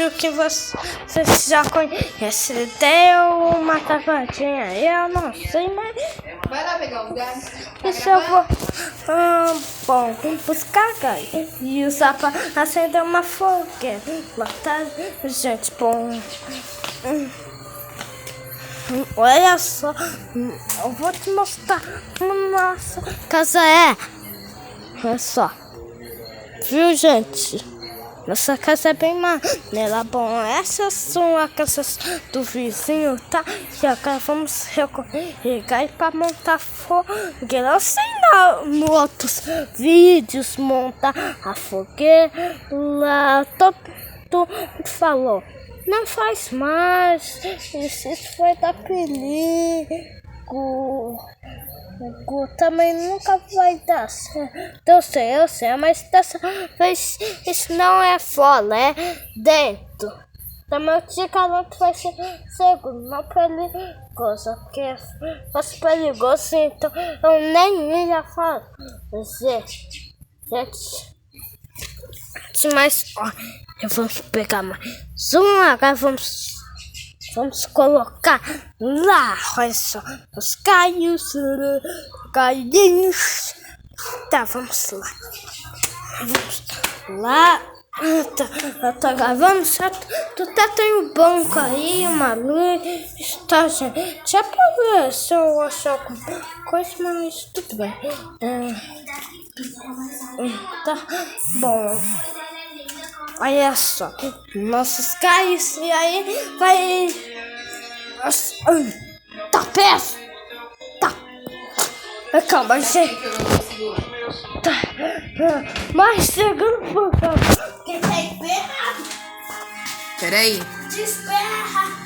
acho que você já conhece. Deu uma travadinha aí, eu não sei, mas... Vai lá pegar o gás. Isso eu vou... bom, buscar gás e usar pra acender uma fogueira. Lá tá, gente, bom... olha só, eu vou te mostrar como nossa casa é. Olha só, viu, gente? Nossa casa é bem maneira. Bom, essas são as casas do vizinho, tá? E agora vamos recarregar para montar fogueira. Eu sei nos outros vídeos montar a fogueira. Todo mundo falou. Não faz mais, isso foi dar perigo. Também nunca vai dar certo. Eu sei, mas dessa vez isso não é fora, é dentro. Também eu te garanto vai ser seguro, não perigoso. Porque se fosse perigoso, então eu nem ia fazer. Gente, mas ó, eu vou pegar mais agora vamos colocar lá, olha só, os galhos, tá, vamos lá, tá, vamos, tu tá, tem um banco aí, uma luz, tá, gente, já pra ver se eu achar alguma coisa, mas tudo bem, tá, bom. Olha só, nossos cais e aí vai. Tá perto? Tá. Calma, gente. Tá. Mas chegando por favor. Peraí. Desperra.